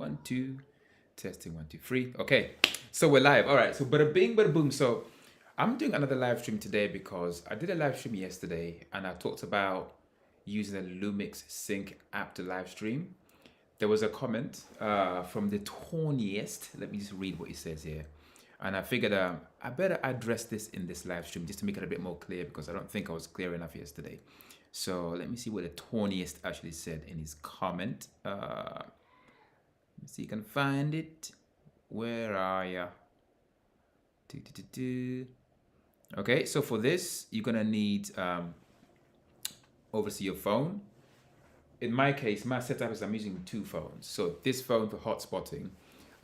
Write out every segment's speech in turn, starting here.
1 2. Testing 1 2 3. Okay, so we're live. All right, so bada bing, bada boom. So I'm doing another live stream today because I did a live stream yesterday and I talked about using the Lumix Sync app to live stream. There was a comment from the Tawniest. Let me just read what he says here. And I figured I better address this in this live stream just to make it a bit more clear because I don't think I was clear enough yesterday. So let me see what the Tawniest actually said in his comment. Let's see if you can find it. Where are ya? Okay, so for this, you're gonna need obviously your phone. In my case, my setup is I'm using two phones. So this phone for hotspotting,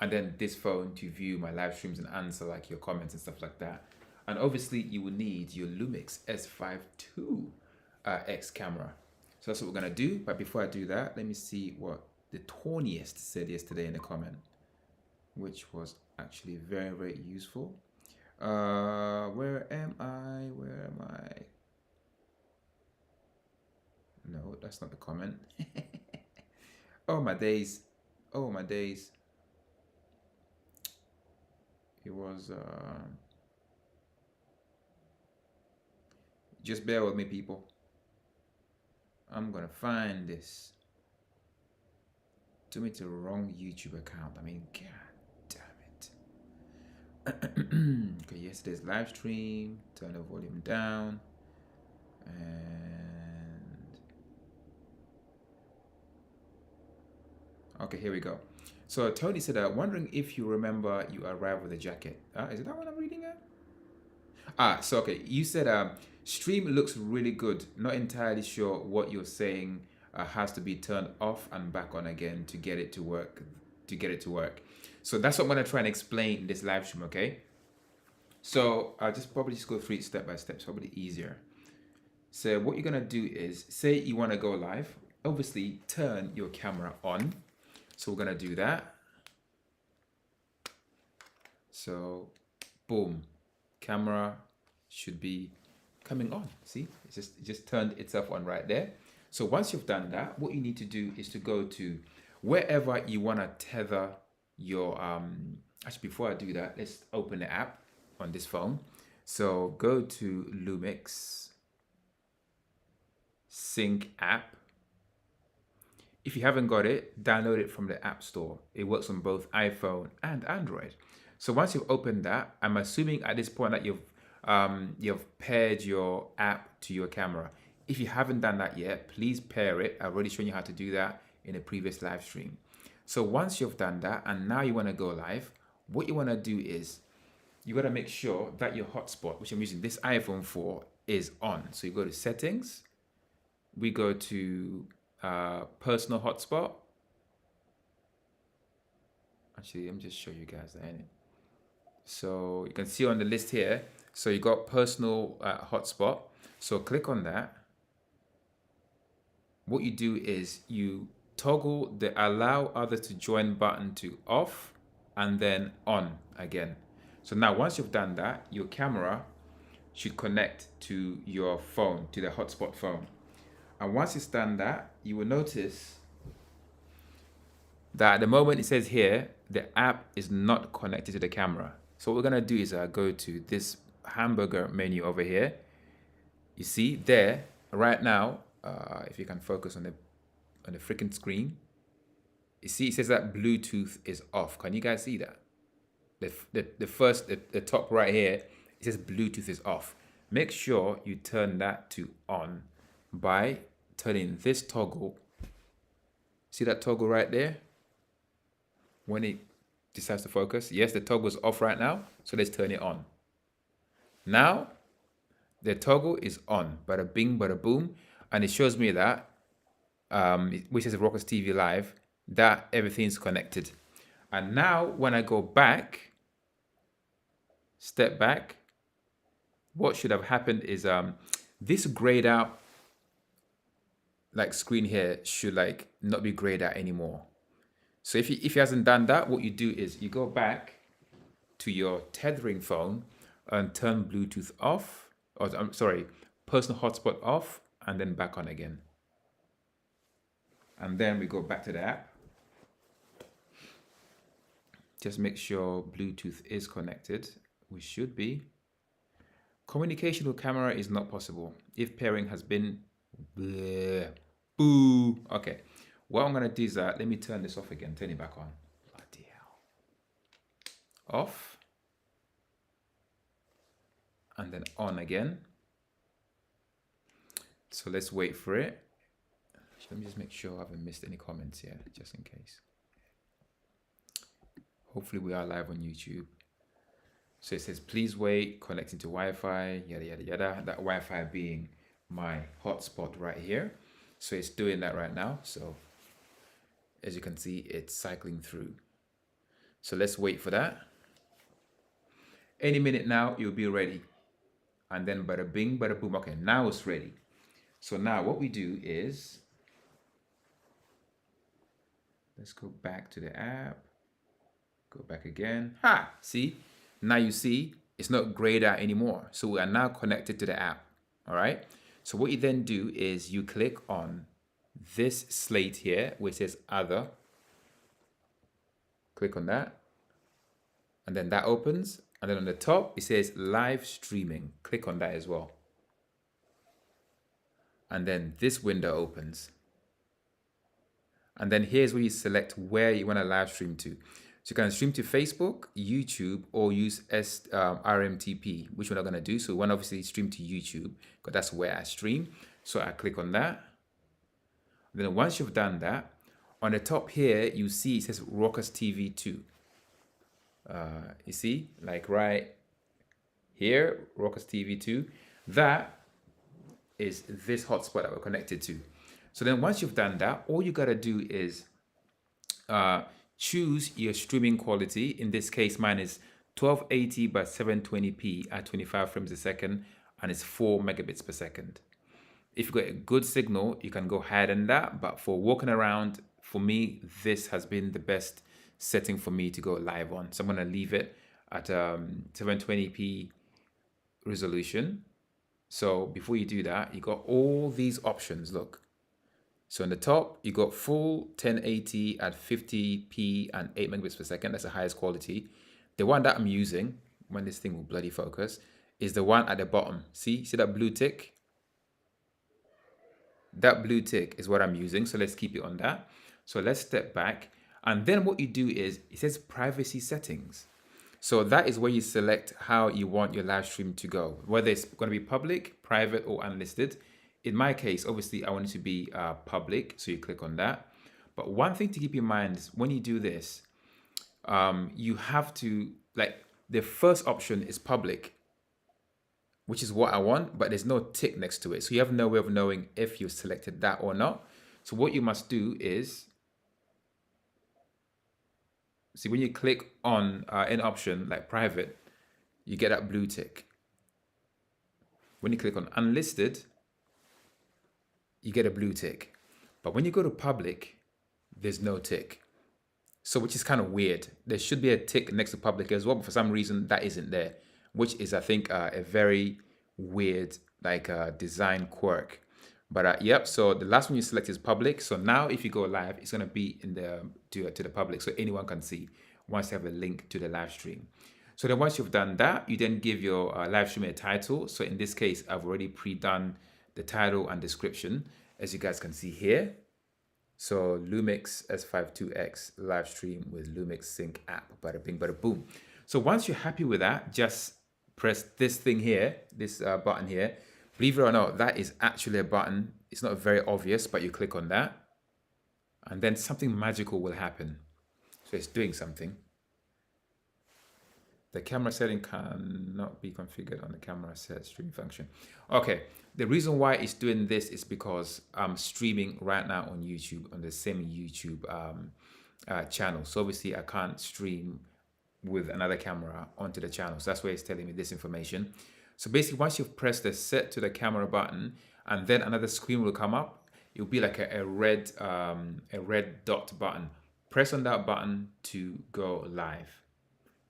and then this phone to view my live streams and answer like your comments and stuff like that. And obviously you will need your Lumix S5iiX camera. So that's what we're gonna do. But before I do that, let me see what the Tawniest said yesterday in the comment, which was actually very, very useful. Where am I? Where am I? No, that's not the comment. Oh my days. Oh my days. It was just bear with me, people. I'm gonna find this. Took me to the wrong YouTube account. I mean, god damn it. Okay, yesterday's live stream. Turn the volume down. And okay, here we go. So Tony said, wondering if you remember you arrived with a jacket. Is it that one I'm reading at? So okay, you said stream looks really good. Not entirely sure what you're saying. Has to be turned off and back on again to get it to work. So that's what I'm gonna try and explain in this live stream. Okay. So I'll probably go through it step by step. It's probably easier. So what you're gonna do is say you want to go live. Obviously, turn your camera on. So we're gonna do that. So, boom, camera should be coming on. See, it just turned itself on right there. So once you've done that, what you need to do is to go to wherever you want to tether your actually before I do that, let's open the app on this phone. So go to Lumix Sync app. If you haven't got it, download it from the App Store. It works on both iPhone and Android. So once you've opened that, I'm assuming at this point that you've paired your app to your camera. If you haven't done that yet, please pair it. I've already shown you how to do that in a previous live stream. So once you've done that and now you want to go live, what you want to do is you got to make sure that your hotspot, which I'm using this iPhone for, is on. So you go to settings, we go to personal hotspot. Actually, let me just show you guys that. So you can see on the list here, so you got personal hotspot. So click on that. What you do is you toggle the allow others to join button to off and then on again. So now once you've done that, your camera should connect to your phone, to the hotspot phone. And once it's done that, you will notice that at the moment it says here, the app is not connected to the camera. So what we're gonna do is go to this hamburger menu over here. You see there, right now, if you can focus on the freaking screen, you see it says that Bluetooth is off. Can you guys see that? The top right here, it says Bluetooth is off. Make sure you turn that to on by turning this toggle. See that toggle right there? When it decides to focus, yes, the toggle is off right now, so let's turn it on. Now, the toggle is on, bada bing, bada boom, and it shows me that, which is Rockers TV Live, that everything's connected. And now, when I go back, step back, what should have happened is this grayed out like screen here should like not be grayed out anymore. So if he hasn't done that, what you do is you go back to your tethering phone and turn Bluetooth off, or I'm sorry, personal hotspot off, and then back on again. And then we go back to the app. Just make sure Bluetooth is connected. We should be. Communication with camera is not possible. If pairing has been, bleh, boo. Okay, what I'm gonna do is let me turn this off again, turn it back on. Bloody hell. Off. And then on again. So let's wait for it. Let me just make sure I haven't missed any comments here, just in case. Hopefully we are live on YouTube. So it says, please wait, connecting to Wi-Fi, yada, yada, yada. That Wi-Fi being my hotspot right here. So it's doing that right now. So as you can see, it's cycling through. So let's wait for that. Any minute now, you'll be ready. And then bada bing, bada boom. Okay, now it's ready. So now what we do is, let's go back to the app. Go back again. Ha! See? Now you see, it's not grayed out anymore. So we are now connected to the app. All right? So what you then do is you click on this slate here, where it says Other. Click on that. And then that opens. And then on the top, it says Live Streaming. Click on that as well. And then this window opens. And then here's where you select where you want to live stream to. So you can stream to Facebook, YouTube, or use RMTP, which we're not going to do. So we want to obviously stream to YouTube, because that's where I stream. So I click on that. Then once you've done that, on the top here, you see it says Rockers TV 2. You see, like right here, Rockers TV 2. That is this hotspot that we're connected to. So then once you've done that, all you got to do is choose your streaming quality. In this case, mine is 1280 by 720p at 25 frames a second, and it's 4 megabits per second. If you've got a good signal, you can go higher than that, but for walking around, for me, this has been the best setting for me to go live on. So I'm going to leave it at 720p resolution. So before you do that, you got all these options, look. So on the top, you got full 1080 at 50p and 8 megabits per second. That's the highest quality. The one that I'm using, when this thing will bloody focus, is the one at the bottom. See that blue tick? That blue tick is what I'm using. So let's keep it on that. So let's step back. And then what you do is, it says privacy settings. So that is where you select how you want your live stream to go, whether it's going to be public, private, or unlisted. In my case, obviously, I want it to be public, so you click on that. But one thing to keep in mind is when you do this, you have to, like, the first option is public, which is what I want, but there's no tick next to it. So you have no way of knowing if you've selected that or not. So what you must do is, see, when you click on an option like private, you get that blue tick. When you click on unlisted, you get a blue tick. But when you go to public, there's no tick. So which is kind of weird. There should be a tick next to public as well, but for some reason that isn't there, which is, I think, a very weird design quirk. But yep, so the last one you select is public. So now if you go live, it's going to be in the to the public, so anyone can see once you have a link to the live stream. So then once you've done that, you then give your live stream a title. So in this case, I've already pre-done the title and description, as you guys can see here. So Lumix S5iiX live stream with Lumix Sync app, bada bing, bada boom. So once you're happy with that, just press this thing here, this button here. Believe it or not, that is actually a button. It's not very obvious, but you click on that and then something magical will happen. So it's doing something. The camera setting cannot be configured on the camera set stream function. Okay, the reason why it's doing this is because I'm streaming right now on YouTube, on the same YouTube channel. So obviously I can't stream with another camera onto the channel. So that's why it's telling me this information. So basically, once you've pressed the set to the camera button, and then another screen will come up, it'll be like a red dot button. Press on that button to go live.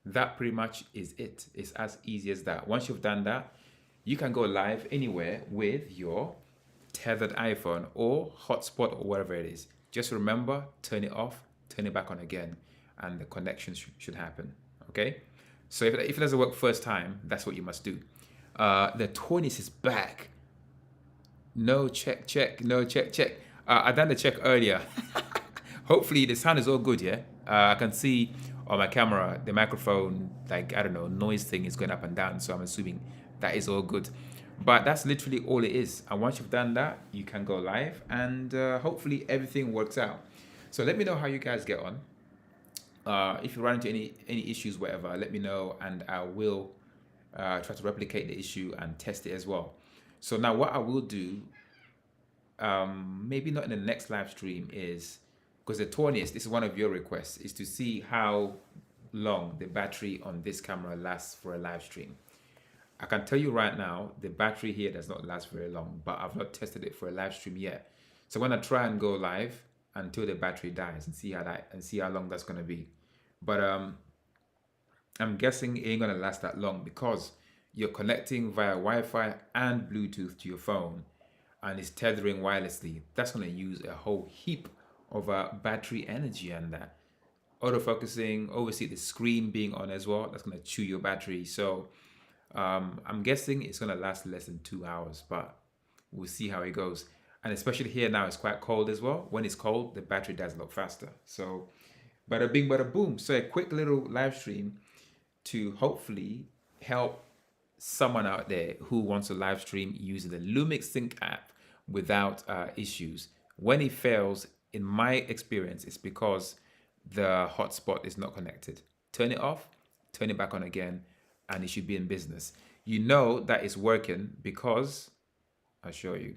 That pretty much is it. It's as easy as that. Once you've done that, you can go live anywhere with your tethered iPhone or hotspot or whatever it is. Just remember, turn it off, turn it back on again, and the connection should happen. Okay, so if it doesn't work first time, that's what you must do. The 20s is back. No check, check, no check, check. I done the check earlier. Hopefully the sound is all good, yeah? I can see on my camera, the microphone, like, I don't know, noise thing is going up and down. So I'm assuming that is all good. But that's literally all it is. And once you've done that, you can go live and hopefully everything works out. So let me know how you guys get on. If you run into any issues, whatever, let me know and I will try to replicate the issue and test it as well. So now what I will do, maybe not in the next live stream, is because the 20th, this is one of your requests, is to see how long the battery on this camera lasts for a live stream. I can tell you right now, the battery here does not last very long, but I've not tested it for a live stream yet. So I'm gonna try and go live until the battery dies and see how long that's gonna be. But I'm guessing it ain't gonna last that long because you're connecting via Wi-Fi and Bluetooth to your phone and it's tethering wirelessly. That's gonna use a whole heap of battery energy, and that autofocusing, obviously the screen being on as well, that's gonna chew your battery. So I'm guessing it's gonna last less than 2 hours, but we'll see how it goes. And especially here now, it's quite cold as well. When it's cold, the battery dies a lot faster. So bada bing, bada boom. So a quick little live stream to hopefully help someone out there who wants to live stream using the Lumix Sync app without issues. When it fails, in my experience, it's because the hotspot is not connected. Turn it off, turn it back on again, and it should be in business. You know that it's working because, I'll show you,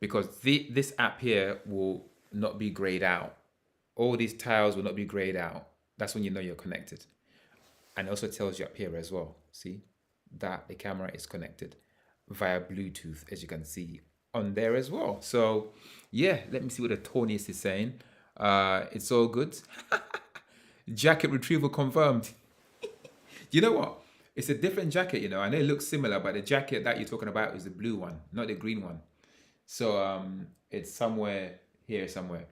because this app here will not be grayed out. All these tiles will not be grayed out. That's when you know you're connected. And it also tells you up here as well, see, that the camera is connected via Bluetooth, as you can see on there as well. So yeah, let me see what the Tonyist is saying. It's all good. Jacket retrieval confirmed. You know what? It's a different jacket, you know. I know it looks similar, but the jacket that you're talking about is the blue one, not the green one. So it's somewhere here somewhere.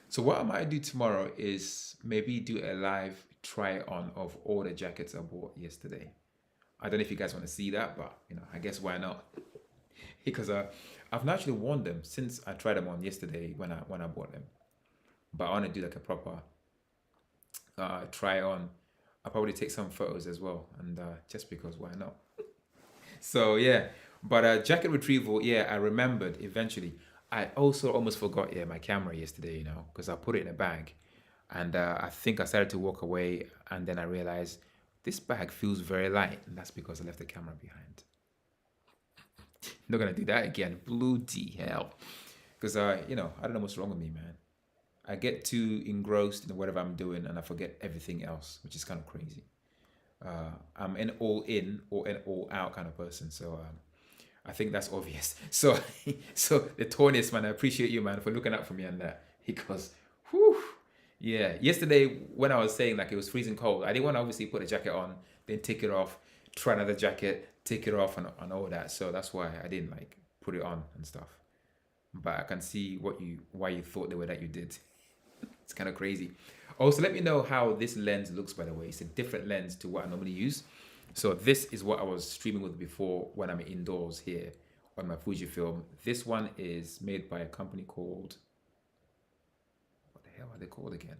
So what I might do tomorrow is maybe do a live try on of all the jackets I bought yesterday. I don't know if you guys want to see that, but you know, I guess why not? Because I've not actually worn them since I tried them on yesterday when I bought them. But I want to do like a proper try on. I'll probably take some photos as well, and just because why not? So yeah, but jacket retrieval, yeah, I remembered eventually. I also almost forgot, yeah, my camera yesterday, you know, because I put it in a bag, and I think I started to walk away, and then I realized this bag feels very light, and that's because I left the camera behind. Not gonna do that again, bloody hell, because you know, I don't know what's wrong with me, man. I get too engrossed in whatever I'm doing, and I forget everything else, which is kind of crazy. I'm an all in or an all out kind of person, so I think that's obvious. So, so the Tonyist, man, I appreciate you, man, for looking out for me on that. Because, whew, yeah. Yesterday, when I was saying like it was freezing cold, I didn't want to obviously put a jacket on, then take it off, try another jacket, take it off, and all that. So that's why I didn't like put it on and stuff. But I can see why you thought the way that you did. It's kind of crazy. Also, let me know how this lens looks, by the way. It's a different lens to what I normally use. So this is what I was streaming with before when I'm indoors here on my Fujifilm. This one is made by a company called, what the hell are they called again?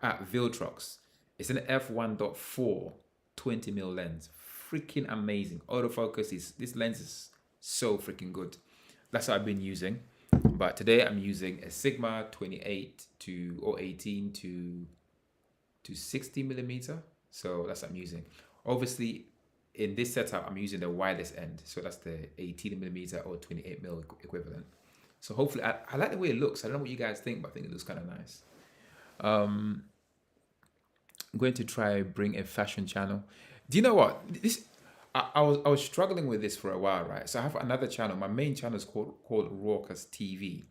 Viltrox. It's an f1.4 20mm lens. Freaking amazing. Autofocus this lens is so freaking good. That's what I've been using. But today I'm using a Sigma 28 or 18 to 60mm. So that's what I'm using. Obviously, in this setup, I'm using the wireless end. So that's the 18mm or 28mm equivalent. So hopefully, I like the way it looks. I don't know what you guys think, but I think it looks kind of nice. I'm going to try bring a fashion channel. Do you know what? I was struggling with this for a while, right? So I have another channel. My main channel is called Raucous TV.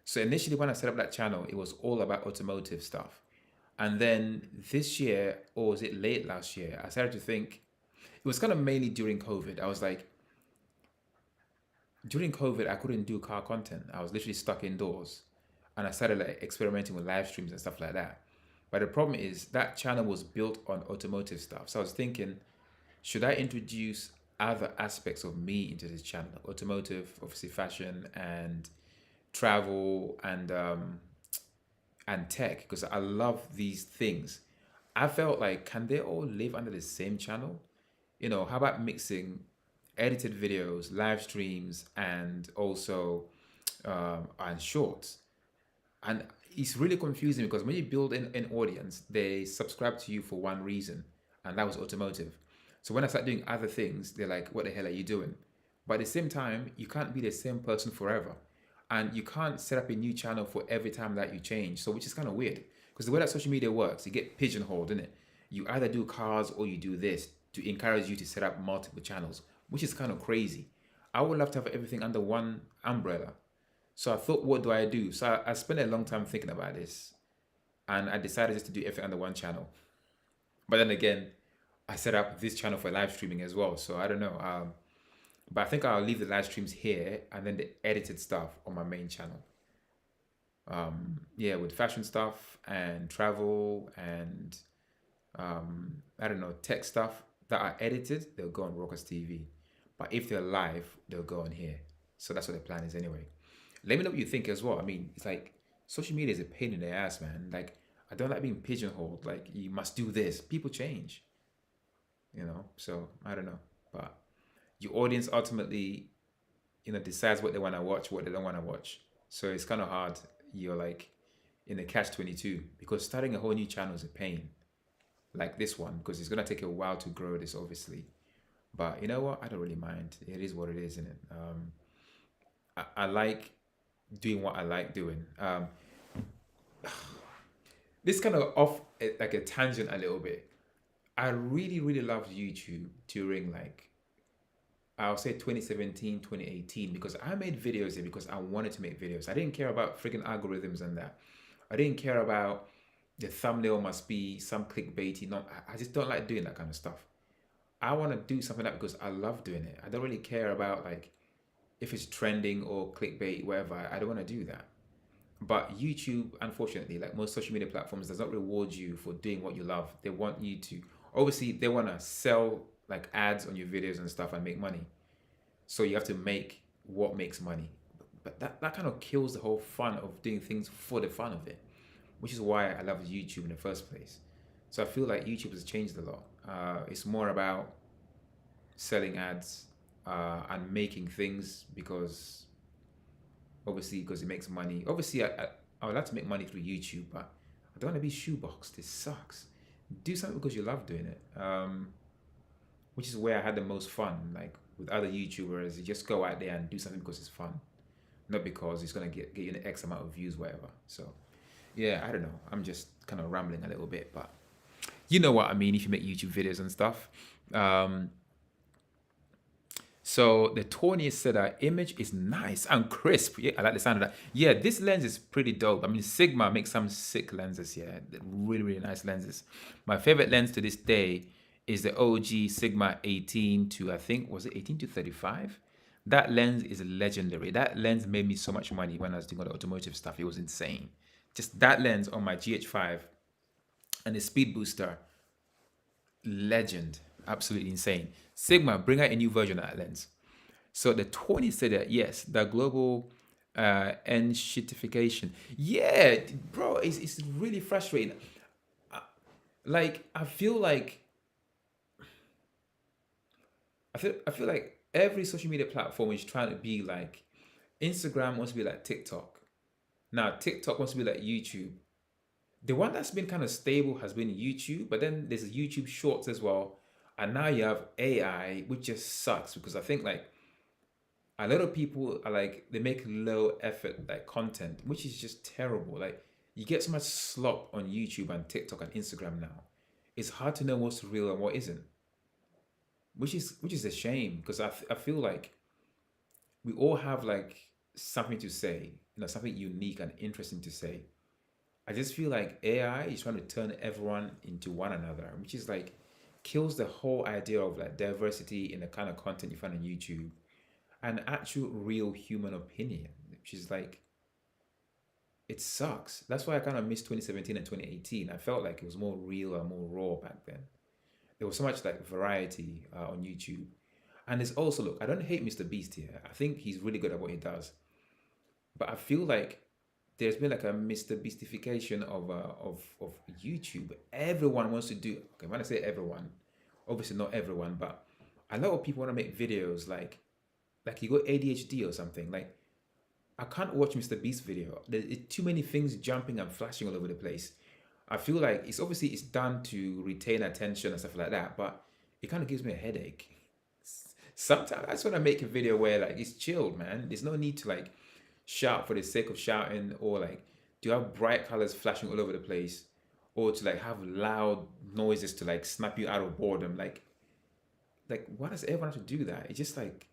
So initially when I set up that channel, it was all about automotive stuff. And then this year, or was it late last year, I started to think, it was kind of mainly during COVID. I was like, during COVID, I couldn't do car content. I was literally stuck indoors. And I started like experimenting with live streams and stuff like that. But the problem is that channel was built on automotive stuff. So I was thinking, should I introduce other aspects of me into this channel? Like automotive, obviously fashion and travel and tech, because I love these things. I felt like, can they all live under the same channel? How about mixing edited videos, live streams, and also and shorts? And it's really confusing because when you build an audience, they subscribe to you for one reason, and that was automotive. So when I start doing other things, they're like, what the hell are you doing? But at the same time, you can't be the same person forever. And you can't set up a new channel for every time that you change. So which is kind of weird. Because the way that social media works, you get pigeonholed, in it. You either do cars or you do this to encourage you to set up multiple channels, which is kind of crazy. I would love to have everything under one umbrella. So I thought, what do I do? So I spent a long time thinking about this, and I decided just to do everything under one channel. But then again, I set up this channel for live streaming as well. So I don't know. But I think I'll leave the live streams here and then the edited stuff on my main channel. Yeah, with fashion stuff and travel and I don't know, tech stuff that are edited, they'll go on Rockers TV. But if they're live, they'll go on here. So that's what the plan is anyway. Let me know what you think as well. I mean, it's like social media is a pain in the ass, man. Like, I don't like being pigeonholed. Like, you must do this. People change, So I don't know, but your audience ultimately, decides what they want to watch, what they don't want to watch. So it's kind of hard. You're like in a catch-22 because starting a whole new channel is a pain, like this one, because it's gonna take a while to grow this, obviously. But you know what? I don't really mind. It is what it is, isn't it? I like doing what I like doing. This kind of off like a tangent a little bit. I really, really loved YouTube during like I'll say 2017, 2018, because I made videos there because I wanted to make videos. I didn't care about freaking algorithms and that. I didn't care about the thumbnail must be some clickbaity. No, I just don't like doing that kind of stuff. I want to do something like because I love doing it. I don't really care about like if it's trending or clickbait, whatever. I don't want to do that. But YouTube, unfortunately, like most social media platforms, does not reward you for doing what you love. They want you to, obviously, they want to sell like ads on your videos and stuff and make money. So you have to make what makes money. But that kind of kills the whole fun of doing things for the fun of it, which is why I love YouTube in the first place. So I feel like YouTube has changed a lot. It's more about selling ads and making things because obviously because it makes money. Obviously, I would like to make money through YouTube, but I don't want to be shoeboxed. This sucks. Do something because you love doing it, which is where I had the most fun. Like with other YouTubers, you just go out there and do something because it's fun, not because it's gonna get you an X amount of views, whatever. So, yeah, I don't know. I'm just kind of rambling a little bit, but you know what I mean if you make YouTube videos and stuff. So the 20th said that image is nice and crisp. Yeah, I like the sound of that. Yeah, this lens is pretty dope. I mean, Sigma makes some sick lenses. Yeah, really, really nice lenses. My favorite lens to this day is the OG Sigma 18 to, I think, was it 18 to 35? That lens is legendary. That lens made me so much money when I was doing all the automotive stuff. It was insane. Just that lens on my GH5 and the speed booster, legend. Absolutely insane. Sigma, bring out a new version of that lens. So the 20 said that, yes, the global enshittification. Yeah, bro, it's really frustrating. Like, I feel like every social media platform is trying to be like Instagram wants to be like TikTok. Now TikTok wants to be like YouTube. The one that's been kind of stable has been YouTube, but then there's YouTube Shorts as well. And now you have AI, which just sucks because I think like a lot of people are like they make low effort like content, which is just terrible. Like you get so much slop on YouTube and TikTok and Instagram now. It's hard to know what's real and what isn't, which is a shame because I feel like we all have like something to say, something unique and interesting to say. I just feel like AI is trying to turn everyone into one another, which is like kills the whole idea of like diversity in the kind of content you find on YouTube and actual real human opinion, which is like it sucks. That's why I kind of miss 2017 and 2018. I felt like it was more real and more raw back then. There was so much like variety on YouTube. And there's also, look, I don't hate Mr. Beast here. I think he's really good at what he does. But I feel like there's been like a Mr. Beastification of YouTube. Everyone wants to do, okay, when I say everyone, obviously not everyone, but a lot of people want to make videos like you got ADHD or something. Like, I can't watch Mr. Beast video. There's too many things jumping and flashing all over the place. I feel like it's done to retain attention and stuff like that, but it kind of gives me a headache. Sometimes I just want to make a video where like it's chilled, man. There's no need to like shout for the sake of shouting, or like to have bright colors flashing all over the place, or to like have loud noises to like snap you out of boredom. Like why does everyone have to do that? It's just like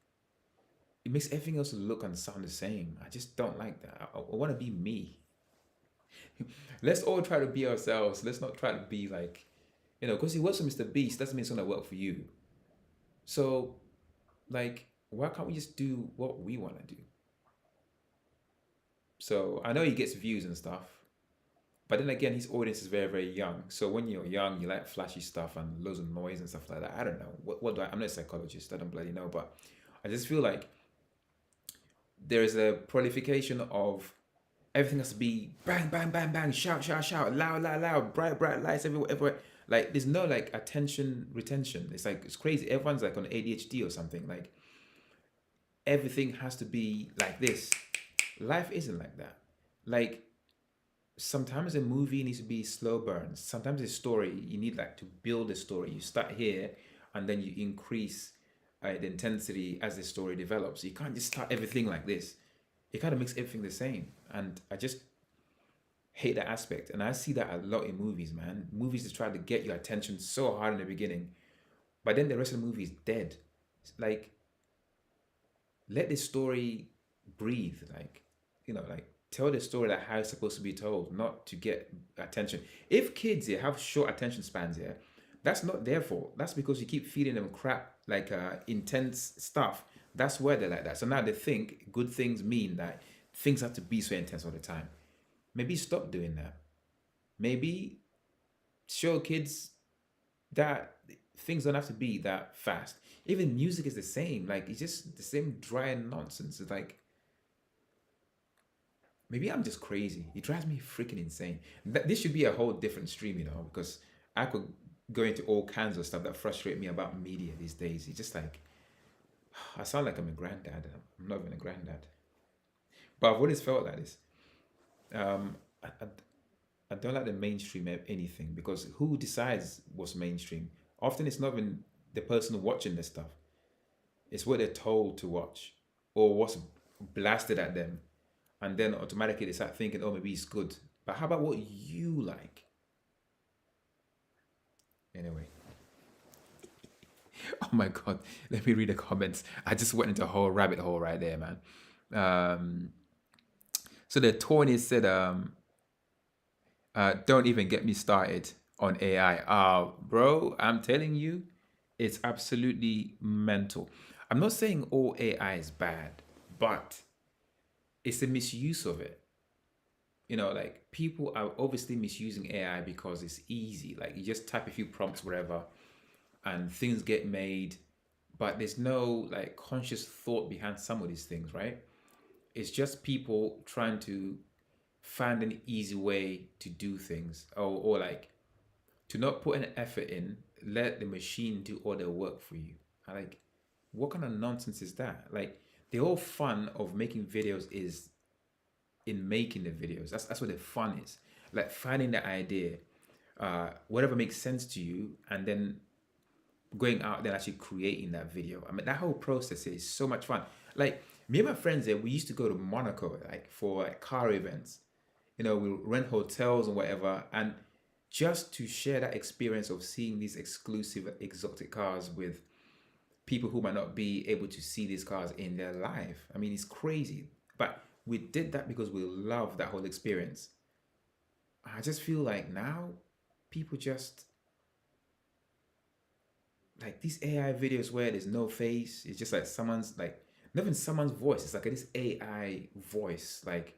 it makes everything else look and sound the same. I just don't like that. I want to be me. Let's all try to be ourselves. Let's not try to be like, because he works for Mr. Beast doesn't mean it's gonna work for you. So, like, why can't we just do what we want to do? So I know he gets views and stuff, but then again, his audience is very, very young. So when you're young, you like flashy stuff and loads of noise and stuff like that. I don't know. What do I'm not a psychologist. I don't bloody know, but I just feel like there is a proliferation of everything has to be bang, bang, bang, bang, shout, shout, shout, loud, loud, loud, bright, bright lights everywhere, everywhere. Like there's no like attention retention. It's like it's crazy. Everyone's like on ADHD or something. Like everything has to be like this. Life isn't like that. Like sometimes a movie needs to be slow burns. Sometimes a story you need like to build a story. You start here and then you increase the intensity as the story develops. You can't just start everything like this. It kind of makes everything the same, and I just hate that aspect. And I see that a lot in movies, man. Movies just try to get your attention so hard in the beginning, but then the rest of the movie is dead. Like, let the story breathe. Like, like tell the story like how it's supposed to be told, not to get attention. If kids here have short attention spans here, that's not their fault. That's because you keep feeding them crap, like intense stuff. That's why they're like that. So now they think good things mean that things have to be so intense all the time. Maybe stop doing that. Maybe show kids that things don't have to be that fast. Even music is the same. Like it's just the same dry nonsense. It's like maybe I'm just crazy. It drives me freaking insane. This should be a whole different stream, because I could go into all kinds of stuff that frustrate me about media these days. It's just like I sound like I'm a granddad. I'm not even a granddad. But I've always felt like this. I don't like the mainstream anything, because who decides what's mainstream? Often it's not even the person watching this stuff. It's what they're told to watch or what's blasted at them. And then automatically they start thinking, oh, maybe it's good. But how about what you like? Anyway. Oh my God. Let me read the comments. I just went into a whole rabbit hole right there, man. So the Tony said, don't even get me started on AI. Bro, I'm telling you, it's absolutely mental. I'm not saying all AI is bad, but it's the misuse of it. Like people are obviously misusing AI because it's easy. Like you just type a few prompts, whatever, and things get made, but there's no like conscious thought behind some of these things, right? It's just people trying to find an easy way to do things, or like to not put an effort in, let the machine do all the work for you. Like, what kind of nonsense is that? Like, the whole fun of making videos is in making the videos. That's what the fun is. Like finding the idea, whatever makes sense to you, and then going out there and actually creating that video. I mean, that whole process is so much fun. Like me and my friends there, we used to go to Monaco like for like car events. We rent hotels and whatever, and just to share that experience of seeing these exclusive exotic cars with people who might not be able to see these cars in their life. I mean, it's crazy. But we did that because we love that whole experience. I just feel like now people just like these AI videos where there's no face. It's just like someone's like, not even someone's voice. It's like this AI voice. Like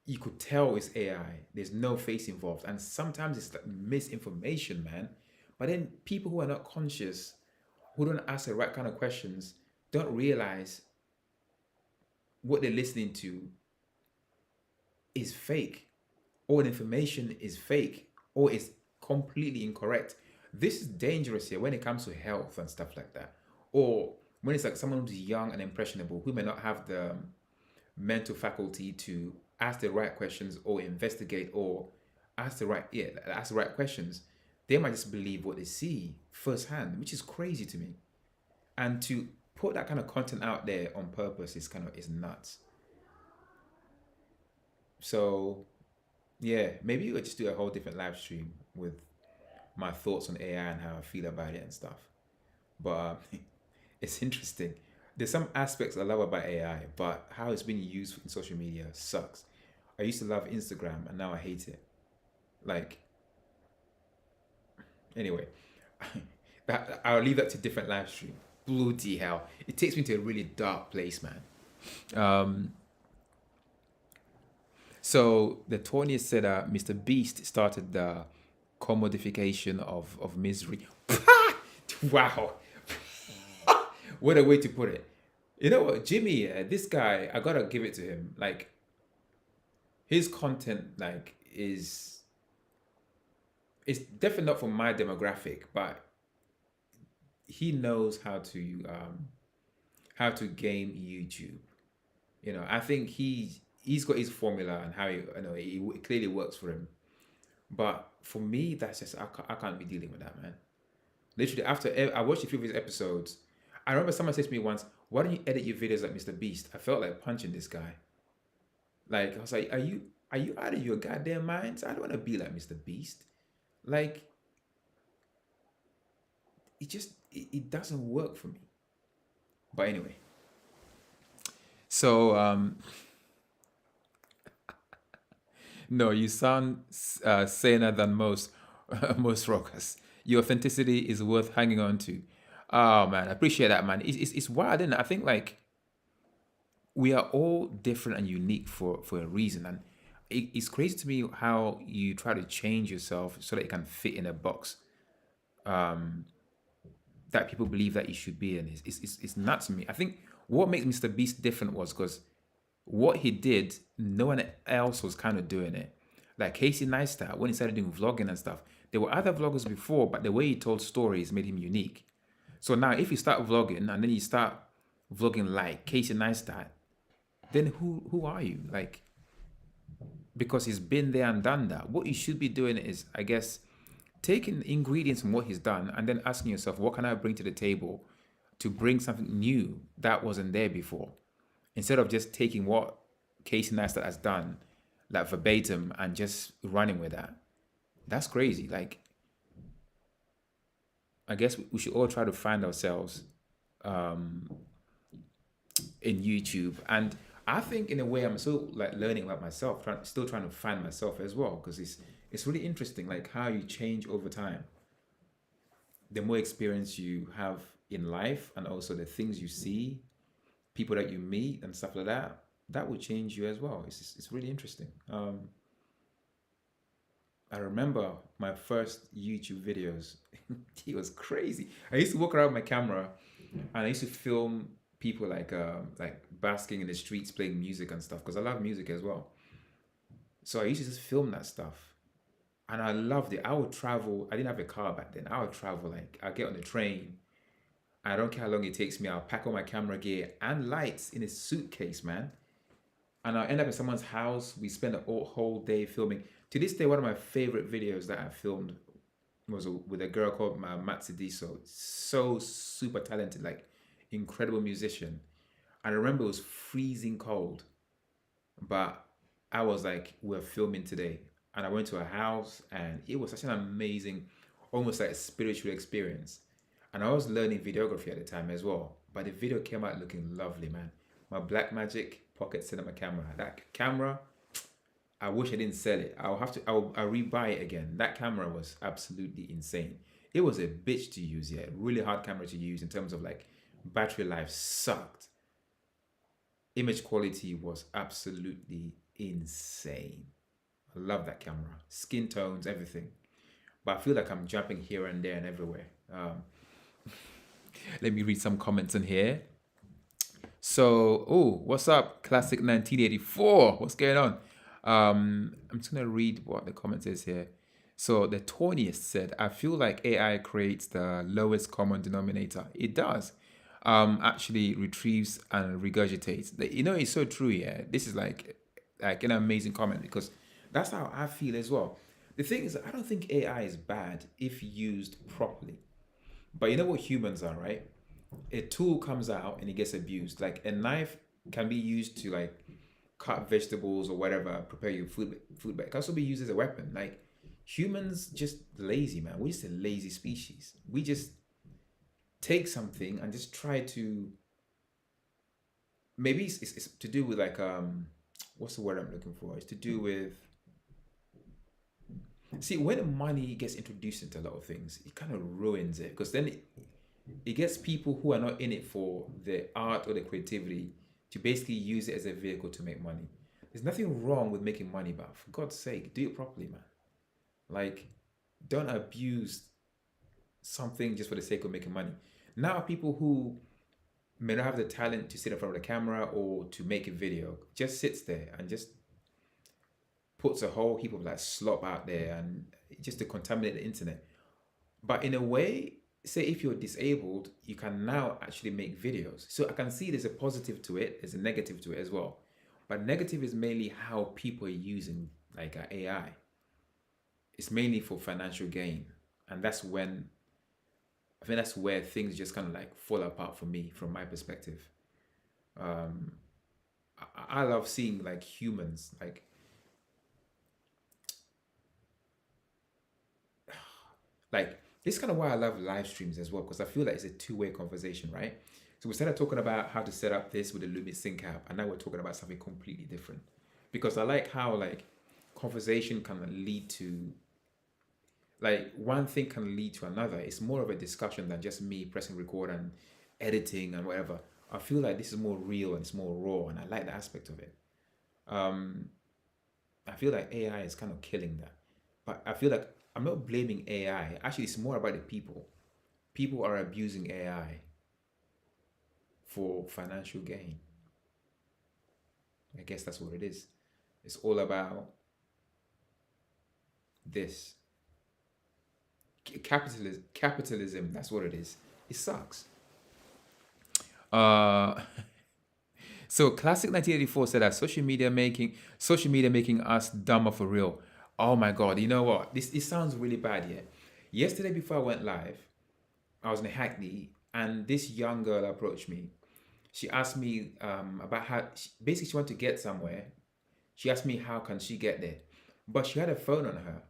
you could tell it's AI. There's no face involved, and sometimes it's like misinformation, man. But then people who are not conscious, who don't ask the right kind of questions, don't realize what they're listening to is fake, or the information is fake, or is completely incorrect. This is dangerous here when it comes to health and stuff like that, or when it's like someone who's young and impressionable who may not have the mental faculty to ask the right questions or investigate or ask the right questions. They might just believe what they see firsthand, which is crazy to me. And to put that kind of content out there on purpose is nuts. So yeah, maybe we could just do a whole different live stream with my thoughts on AI and how I feel about it and stuff. But it's interesting. There's some aspects I love about AI, but how it's been used in social media sucks. I used to love Instagram and now I hate it. Like, anyway, that I'll leave that to different live stream. Bloody hell. It takes me to a really dark place, man. Um, so the 20th said Mr. Beast started the commodification of misery. Wow. What a way to put it. You know what, Jimmy, this guy, I gotta give it to him. Like, his content, like, is it's definitely not for my demographic, but he knows how to game YouTube. You know, I think he's got his formula and how it clearly works for him. But for me, that's just I can't be dealing with that, man. Literally, after I watched a few of his episodes, I remember someone said to me once, "Why don't you edit your videos like Mr. Beast?" I felt like punching this guy. Like I was like, "Are you out of your goddamn minds? I don't want to be like Mr. Beast." Like it doesn't work for me. But anyway, so no, you sound saner than most most rockers. Your authenticity is worth hanging on to. Oh man, I appreciate that, man. It's wild, isn't it? I think like we are all different and unique for a reason, and it's crazy to me how you try to change yourself so that it can fit in a box that people believe that you should be in. It's nuts to me. I think what makes Mr. Beast different was because what he did, no one else was kind of doing it. Like Casey Neistat, when he started doing vlogging and stuff, there were other vloggers before, but the way he told stories made him unique. So now, if you start vlogging and then you start vlogging like Casey Neistat, then who are you? Like, because he's been there and done that. What you should be doing is, I guess, taking ingredients from what he's done and then asking yourself, what can I bring to the table to bring something new that wasn't there before? Instead of just taking what Casey Neistat has done, like verbatim, and just running with that. That's crazy. Like, I guess we should all try to find ourselves in YouTube. And I think in a way I'm still like learning about myself, still trying to find myself as well, because it's really interesting, like how you change over time. The more experience you have in life, and also the things you see, people that you meet, and stuff like that, that will change you as well. It's really interesting. I remember my first YouTube videos. It was crazy. I used to walk around with my camera, and I used to film people like basking in the streets playing music and stuff, because I love music as well. So I used to just film that stuff, and I loved it. I would travel. I didn't have a car back then. I would travel, like I get on the train. I don't care how long it takes me. I'll pack all my camera gear and lights in a suitcase, man. And I'll end up in someone's house. We spend a whole day filming. To this day, one of my favorite videos that I filmed was with a girl called Matsidiso. So super talented, like incredible musician. And I remember it was freezing cold, but I was like, we're filming today. And I went to her house, and it was such an amazing, almost like a spiritual experience. And I was learning videography at the time as well. But the video came out looking lovely, man. My Blackmagic pocket cinema camera. That camera, I wish I didn't sell it. I'll rebuy it again. That camera was absolutely insane. It was a bitch to use, yeah. Really hard camera to use in terms of like battery life sucked. Image quality was absolutely insane. I love that camera. Skin tones, everything. But I feel like I'm jumping here and there and everywhere. Let me read some comments in here. So, oh, what's up? Classic 1984. What's going on? I'm just gonna read what the comment is here. So the 20th said, I feel like AI creates the lowest common denominator. It does. Actually retrieves and regurgitates. It's so true, yeah. This is like an amazing comment because that's how I feel as well. The thing is, I don't think AI is bad if used properly. But you know what humans are, right? A tool comes out and it gets abused. Like a knife can be used to like cut vegetables or whatever, prepare your food, but it can also be used as a weapon. Like humans just lazy, man. We're just a lazy species. We just take something and just try to maybe it's to do with like what's the word I'm looking for? It's to do with see when money gets introduced into a lot of things, it kind of ruins it because then it gets people who are not in it for the art or the creativity to basically use it as a vehicle to make money. There's nothing wrong with making money, but for God's sake, do it properly, man. Like, don't abuse something just for the sake of making money. Now, people who may not have the talent to sit in front of the camera or to make a video just sits there and just puts a whole heap of like slop out there and just to contaminate the internet. But in a way, say if you're disabled, you can now actually make videos. So I can see there's a positive to it, there's a negative to it as well. But negative is mainly how people are using like AI. It's mainly for financial gain. And that's when I think that's where things just kind of like fall apart for me from my perspective. Um I love seeing like humans like this is kind of why I love live streams as well, because I feel like it's a two-way conversation, right? So we started talking about how to set up this with the Lumix Sync app, and now we're talking about something completely different. Because I like how like conversation can lead to like one thing can lead to another. It's more of a discussion than just me pressing record and editing and whatever. I feel like this is more real and it's more raw, and I like the aspect of it. Um, I feel like AI is kind of killing that. But I feel like I'm not blaming AI. Actually, it's more about the people. People are abusing AI for financial gain. I guess that's what it is. It's all about this capitalism. That's what it is. It sucks. Uh, so classic 1984 said that social media making us dumber for real. Oh my god! You know what? This it sounds really bad. Yeah. Yesterday before I went live, I was in Hackney, and this young girl approached me. She asked me about how basically she wanted to get somewhere. She asked me how can she get there, but she had a phone on her,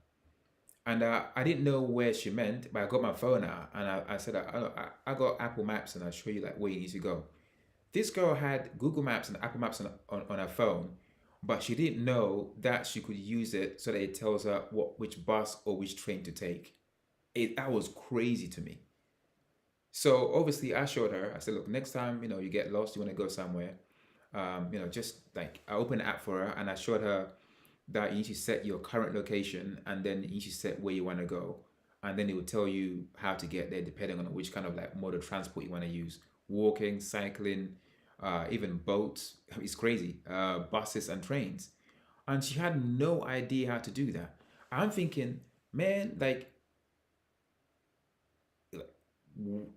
and I didn't know where she meant. But I got my phone out, and I said I got Apple Maps, and I'll show you like where you need to go. This girl had Google Maps and Apple Maps on her phone, but she didn't know that she could use it so that it tells her which bus or which train to take. That was crazy to me. So obviously I showed her. I said, look, next time you get lost, you want to go somewhere, just like I opened the app for her and I showed her that you need to set your current location and then you need to set where you want to go, and then it will tell you how to get there depending on which kind of like mode of transport you want to use: walking, cycling, even boats. It's crazy. Buses and trains, and she had no idea how to do that. I'm thinking, man, like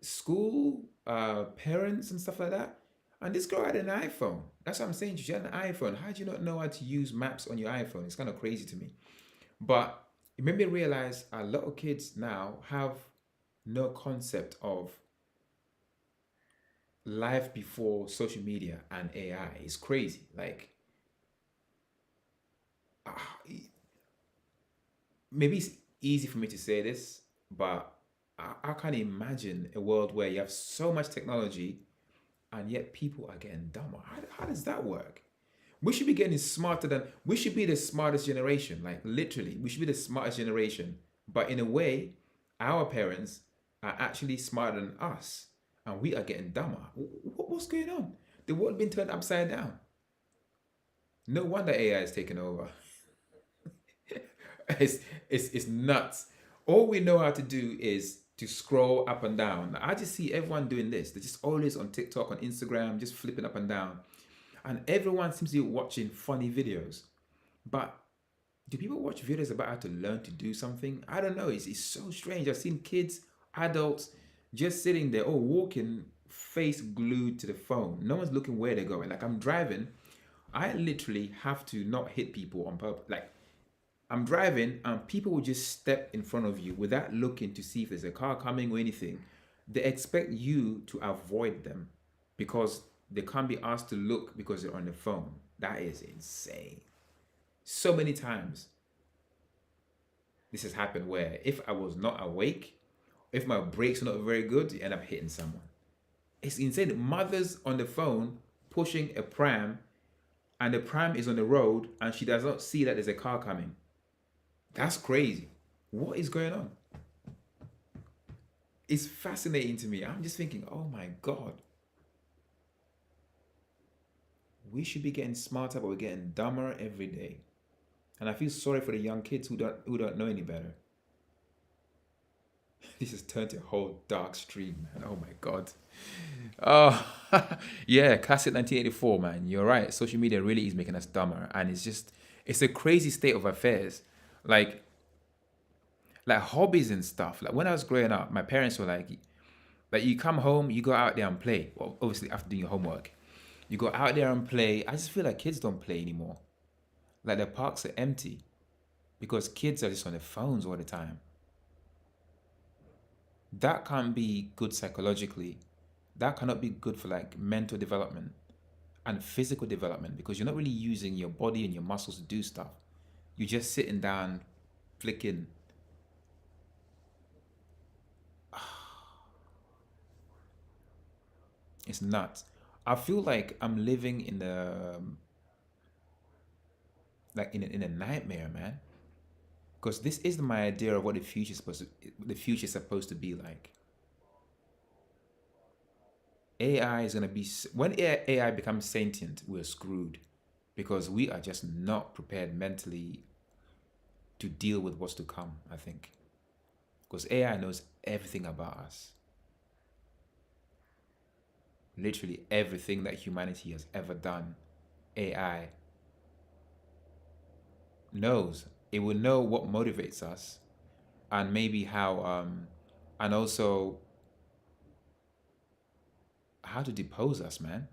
school, parents, and stuff like that. And this girl had an iPhone. That's what I'm saying. She had an iPhone. How do you not know how to use maps on your iPhone? It's kind of crazy to me. But it made me realize a lot of kids now have no concept of life before social media and AI. It's crazy. Like, ah, maybe it's easy for me to say this, but I can't imagine a world where you have so much technology and yet people are getting dumber. How does that work? We should be getting smarter than we should be the smartest generation. Like literally, we should be the smartest generation. But in a way, our parents are actually smarter than us, and we are getting dumber. What's going on? The world been turned upside down. No wonder AI is taking over. it's, it's nuts. All we know how to do is to scroll up and down. I just see everyone doing this. They're just always on TikTok, on Instagram, just flipping up and down. And everyone seems to be watching funny videos. But do people watch videos about how to learn to do something? I don't know. It's so strange. I've seen kids, adults, just sitting there, or walking, face glued to the phone. No one's looking where they're going. Like I'm driving, I literally have to not hit people on purpose. Like I'm driving and people will just step in front of you without looking to see if there's a car coming or anything. They expect you to avoid them because they can't be asked to look because they're on the phone. That is insane. So many times this has happened where if I was not awake, if my brakes are not very good, you end up hitting someone. It's insane. Mothers on the phone pushing a pram and the pram is on the road and she does not see that there's a car coming. That's crazy. What is going on? It's fascinating to me. I'm just thinking, oh my God. We should be getting smarter, but we're getting dumber every day. And I feel sorry for the young kids who don't know any better. This has turned to a whole dark stream, man. Oh my God. Oh, yeah, classic 1984, man. You're right. Social media really is making us dumber. And it's a crazy state of affairs. Like, like hobbies and stuff. Like when I was growing up, my parents were like you come home, you go out there and play. Well, obviously after doing your homework, you go out there and play. I just feel like kids don't play anymore. Like the parks are empty because kids are just on their phones all the time. That can't be good psychologically. That cannot be good for like mental development and physical development because you're not really using your body and your muscles to do stuff. You're just sitting down, flicking. It's nuts. I feel like I'm living in the like in a nightmare, man. Because this is my idea of what the future is supposed to be like. AI is gonna be when AI becomes sentient, we're screwed because we are just not prepared mentally to deal with what's to come. I think because AI knows everything about us, literally everything that humanity has ever done. AI knows. It will know what motivates us and maybe how and also how to depose us, man.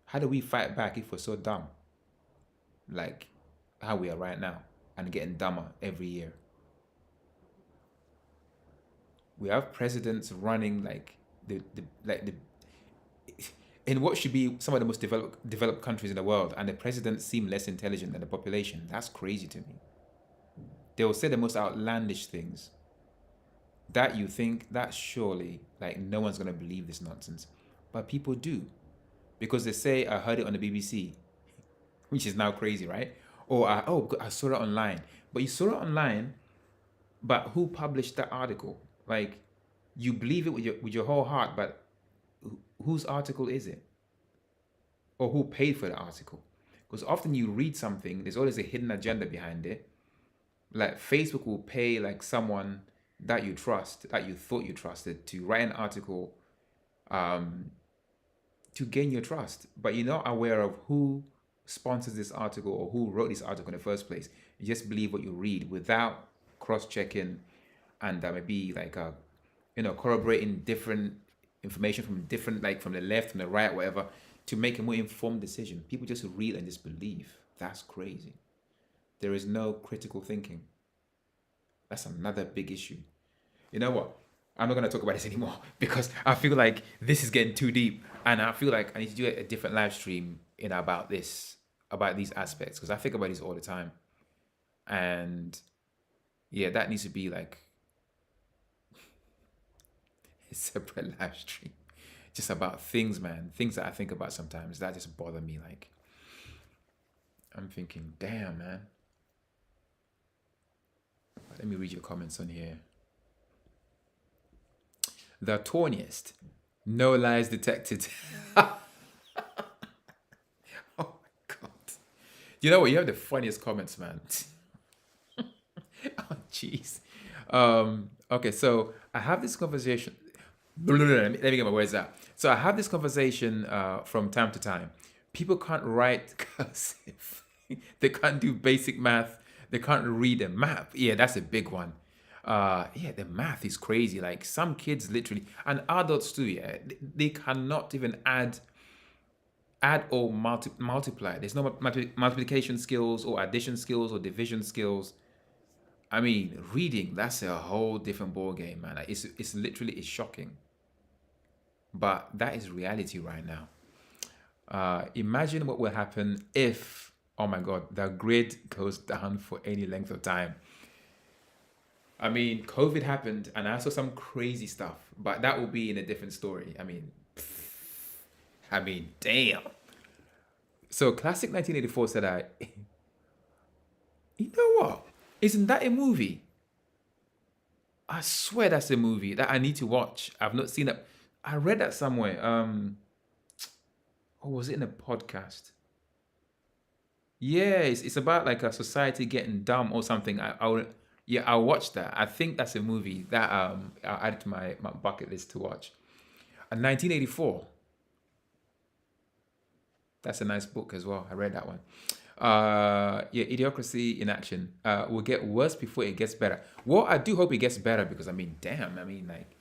How do we fight back if we're so dumb? Like how we are right now and getting dumber every year. We have presidents running like the in what should be some of the most developed countries in the world, and the presidents seem less intelligent than the population. That's crazy to me. They will say the most outlandish things that you think that surely like no one's gonna believe this nonsense, but people do because they say I heard it on the BBC, which is now crazy, right? Or I saw it online, but you saw it online, but who published that article? Like you believe it with your whole heart, but whose article is it? Or who paid for the article? Because often you read something, there's always a hidden agenda behind it. Like Facebook will pay like someone that you trust, that you thought you trusted, to write an article um, to gain your trust. But you're not aware of who sponsors this article or who wrote this article in the first place. You just believe what you read without cross-checking and maybe like corroborating different information from different, like from the left, from the right, whatever, to make a more informed decision. People just read and just believe. That's crazy. There is no critical thinking. That's another big issue. You know what? I'm not going to talk about this anymore because I feel like this is getting too deep, and I feel like I need to do a different live stream about this, about these aspects, because I think about this all the time. And yeah, that needs to be like a separate live stream just about things, man. Things that I think about sometimes that just bother me. Like, I'm thinking, damn, man. Let me read your comments on here. The Tawniest. No lies detected. Oh my God. You know what? You have the funniest comments, man. Oh, jeez. Okay, so I have this conversation. Let me get my words out. So I have this conversation from time to time. People can't write cursive. They can't do basic math. They can't read a map. Yeah, that's a big one. Yeah, the math is crazy. Like some kids literally, and adults too. Yeah, they cannot even add or multiply. There's no multiplication skills or addition skills or division skills. I mean, reading, that's a whole different ball game, man. Like, it's literally it's shocking. But that is reality right now. Imagine what will happen if, oh my God, the grid goes down for any length of time. I mean, COVID happened and I saw some crazy stuff, but that will be in a different story. I mean, damn. So Classic 1984 said, you know what? Isn't that a movie? I swear that's a movie that I need to watch. I've not seen it. I read that somewhere. Or was it in a podcast? Yeah, it's about like a society getting dumb or something. Yeah, I'll watch that. I think that's a movie that I'll add to my bucket list to watch. And 1984. That's a nice book as well. I read that one. Yeah, Idiocracy in Action. Will get worse before it gets better. Well, I do hope it gets better because I mean, damn. I mean, like,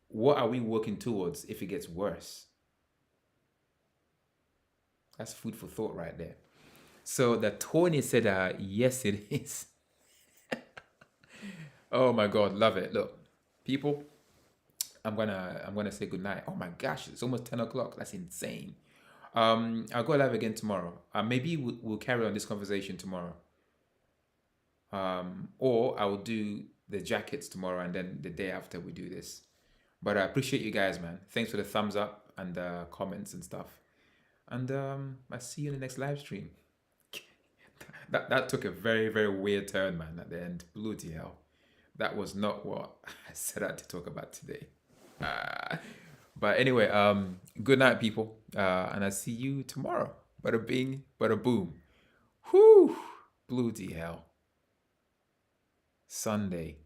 what are we working towards if it gets worse? That's food for thought right there. So the Tony said, yes, it is. Oh my God, love it. Look, people, I'm gonna say goodnight. Oh my gosh, it's almost 10 o'clock. That's insane. I'll go live again tomorrow. Maybe we'll carry on this conversation tomorrow. Or I will do the jackets tomorrow and then the day after we do this. But I appreciate you guys, man. Thanks for the thumbs up and the comments and stuff. And I see you in the next live stream. That took a very, very weird turn, man, at the end. Bloody hell. That was not what I set out to talk about today. But anyway, good night, people. And I see you tomorrow. Bada bing, bada boom. Whew. Bloody hell. Sunday.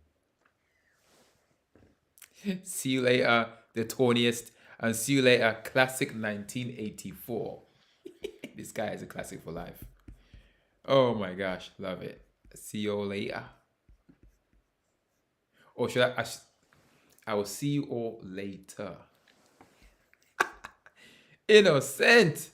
See you later, the 20th. And see you later, Classic 1984. This guy is a classic for life. Oh my gosh, love it. See you all later. Or should I will see you all later. Innocent.